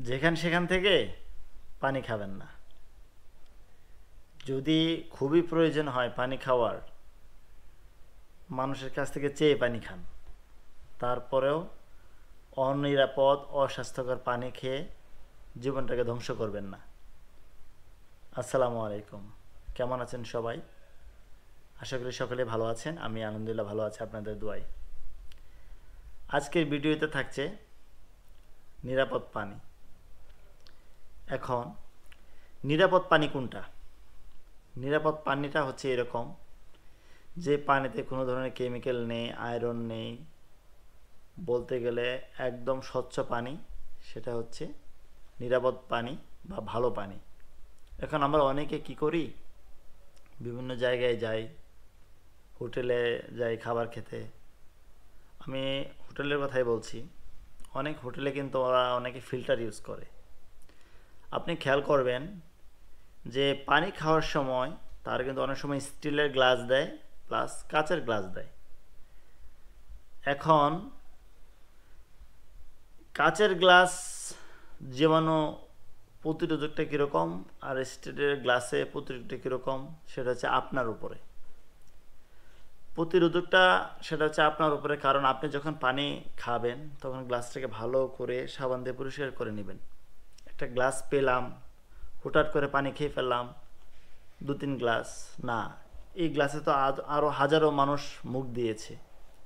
সেখান থেকে পানি খাবেন না। যদি খুবই প্রয়োজন হয় পানি খাওয়ার, মানুষের কাছ থেকে চেয়ে পানি খান। তারপরেও অনিরাপদ অস্বাস্থ্যকর পানি খেয়ে জীবনটাকে ধ্বংস করবেন না। আসসালামু আলাইকুম। কেমন আছেন সবাই? আশা করি সকলে ভালো আছেন। আমি আলহামদুলিল্লাহ ভালো আছি আপনাদের দোয়ায়। আজকের ভিডিওতে থাকছে নিরাপদ পানি। এখন নিরাপদ পানি কোনটা? নিরাপদ পানিটা হচ্ছে এরকম যে পানিতে কোনো ধরনের কেমিক্যাল নেই, আয়রন নেই, বলতে গেলে একদম স্বচ্ছ পানি। সেটা হচ্ছে নিরাপদ পানি বা ভালো পানি। এখন আমরা অনেকে কি করি, বিভিন্ন জায়গায় যাই, হোটেলে যাই খাবার খেতে। আমি হোটেলের কথাই বলছি। অনেক হোটেলে কিন্তু ওরা অনেকে ফিল্টার ইউজ করে। আপনি খেয়াল করবেন যে পানি খাওয়ার সময় তার কিন্তু অনেক সময় স্টিলের গ্লাস দেয়, প্লাস কাচের গ্লাস দেয়। এখন কাচের গ্লাস জীবাণু প্রতিরোধকটা কীরকম আর স্টিলের গ্লাসে প্রতিরোধকটা কীরকম, সেটা হচ্ছে আপনার উপরে। প্রতিরোধকটা সেটা হচ্ছে আপনার উপরে, কারণ আপনি যখন পানি খাবেন তখন গ্লাসটাকে ভালো করে সাবান দিয়ে পরিষ্কার করে নেবেন। একটা গ্লাস পেলাম, হুটহাট করে পানি খেয়ে ফেললাম 2-3 গ্লাস, না, এই গ্লাসে তো আরও হাজারো মানুষ মুখ দিয়েছে।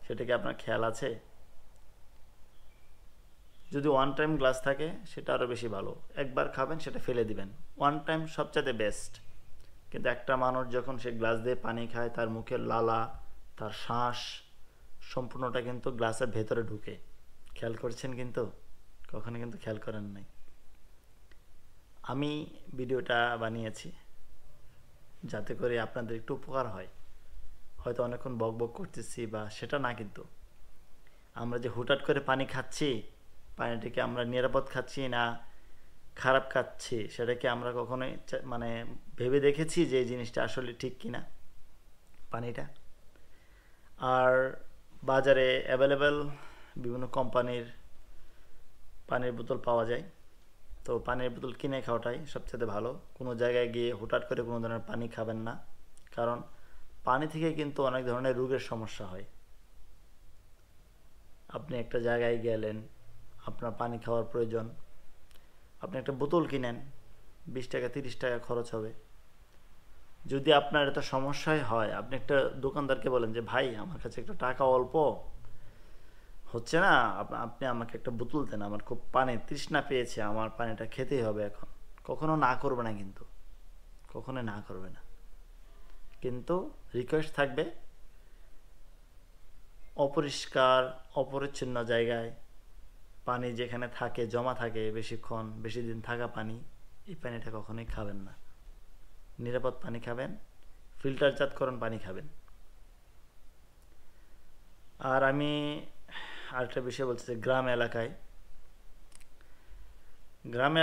সেটা কি আপনার খেয়াল আছে? যদি ওয়ান টাইম গ্লাস থাকে সেটা আরও বেশি ভালো। একবার খাবেন সেটা ফেলে দিবেন, ওয়ান টাইম সবচাইতে বেস্ট। কিন্তু একটা মানুষ যখন সে গ্লাস দিয়ে পানি খায়, তার মুখের লালা, তার শ্বাস সম্পূর্ণটা কিন্তু গ্লাসের ভেতরে ঢুকে। খেয়াল করছেন? কিন্তু কখনো কিন্তু খেয়াল করেন নাই। আমি ভিডিওটা বানিয়েছি যাতে করে আপনাদের একটু উপকার হয়। হয়তো অনেকক্ষণ বক বক করতেছি বা সেটা না, কিন্তু আমরা যে হুটহাট করে পানি খাচ্ছি, পানিটাকে আমরা নিরাপদ খাচ্ছি না খারাপ খাচ্ছি, সেটাকে আমরা কখনোই মানে ভেবে দেখেছি যে এই জিনিসটা আসলে ঠিক কিনা পানিটা? আর বাজারে অ্যাভেলেবেল বিভিন্ন কোম্পানির পানির বোতল পাওয়া যায়। তো পানির বোতল কিনে খাওয়াটাই সবচেয়ে ভালো। কোনো জায়গায় গিয়ে হুটহাট করে কোনো ধরনের পানি খাবেন না, কারণ পানি থেকে কিন্তু অনেক ধরনের রোগের সমস্যা হয়। আপনি একটা জায়গায় গেলেন, আপনার পানি খাওয়ার প্রয়োজন, আপনি একটা বোতল কিনেন, 20 টাকা 30 টাকা খরচ হবে। যদি আপনার এত সমস্যাই হয়, আপনি একটা দোকানদারকে বলেন যে ভাই আমার কাছে একটা টাকা অল্প হচ্ছে না, আপনি আমাকে একটা বোতল দেন, আমার খুব পানি তৃষ্ণা পেয়েছে, আমার পানিটা খেতেই হবে এখন। কখনো না করবে না, কিন্তু কখনো না করবে না। কিন্তু রিকোয়েস্ট থাকবে, অপরিষ্কার অপরিচ্ছন্ন জায়গায় পানি যেখানে থাকে, জমা থাকে বেশিক্ষণ বেশি দিন থাকা পানি, এই পানিটা কখনোই খাবেন না। নিরাপদ পানি খাবেন, ফিল্টারজাতকরণ পানি খাবেন। আর আমি আরেকটা বিষয় বলছি, গ্রাম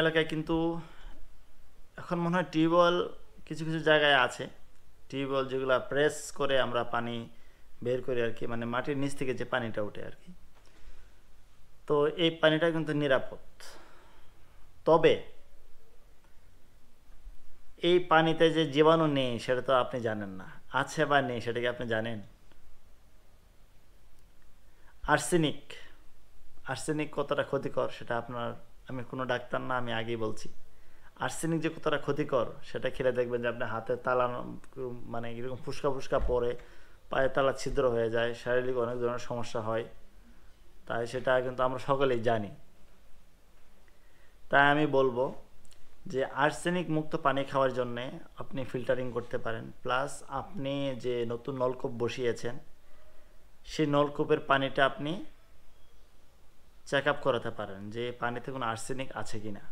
এলাকায় কিন্তু এখন মনে হয় টিউবওয়েল কিছু কিছু জায়গায় আছে, টিউবওয়েল যেগুলো প্রেস করে আমরা পানি বের করি আর কি, মানে মাটির নিচ থেকে যে পানিটা ওঠে আর কি। তো এই পানিটা কিন্তু নিরাপদ। তবে এই পানিতে যে জীবাণু নেই সেটা তো আপনি জানেন না, আছে বা নেই সেটা কি আপনি জানেন? আর্সেনিক, আর্সেনিক কতটা ক্ষতিকর সেটা আপনার, আমি কোনো ডাক্তার না, আমি আগেই বলছি। আর্সেনিক যে কতটা ক্ষতিকর সেটা খেলে দেখবেন যে আপনার হাতের তালা, মানে এরকম ফুসকা ফুসকা পরে পায়ের তালা ছিদ্র হয়ে যায়, শারীরিক অনেক ধরনের সমস্যা হয়। তাই সেটা কিন্তু আমরা সকলেই জানি। তাই আমি বলবো যে আর্সেনিক মুক্ত পানি খাওয়ার জন্যে আপনি ফিল্টারিং করতে পারেন, প্লাস আপনি যে নতুন নলকূপ বসিয়েছেন সেই নলকূপের পানিটা আপনি চেক আপ করাতে পারেন যে পানিতে কোনো আর্সেনিক আছে কি না।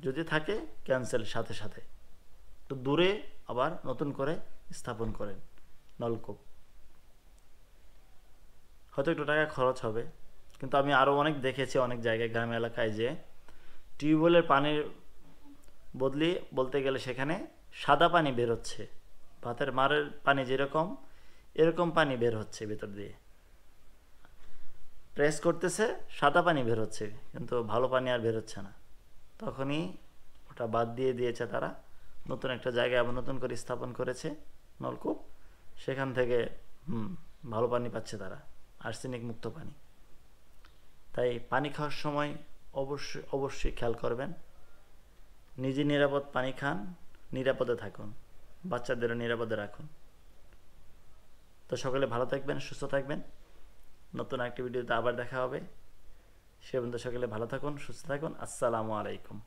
যদি থাকে ক্যান্সেল সাথে সাথে, তো দূরে আবার নতুন করে স্থাপন করেন নলকূপ। হয়তো একটু টাকা খরচ হবে, কিন্তু আমি আরও অনেক দেখেছি অনেক জায়গায় গ্রাম এলাকায় যে টিউবওয়েলের পানির বদলি বলতে গেলে সেখানে সাদা পানি বের হচ্ছে, ভাতের মারের পানি যেরকম এরকম পানি বের হচ্ছে ভেতর দিয়ে, প্রেস করতেছে সাদা পানি বের হচ্ছে, কিন্তু ভালো পানি আর বের হচ্ছে না। তো তখনই ওটা বাদ দিয়ে দিয়েছে তারা, নতুন একটা জায়গায় আবার নতুন করে স্থাপন করেছে নলকূপ, সেখান থেকে ভালো পানি পাচ্ছে তারা, আর্সেনিক মুক্ত পানি। তাই পানি খাওয়ার সময় অবশ্যই অবশ্যই খেয়াল করবেন, নিজে নিরাপদ পানি খান, নিরাপদে থাকুন, বাচ্চাদেরও নিরাপদে রাখুন। তো সকলে ভালো থাকবেন, সুস্থ থাকবেন, নতুন একটি ভিডিওতে আবার দেখা হবে। সে পর্যন্ত সকলে ভালো থাকুন, সুস্থ থাকুন। আসসালামু আলাইকুম।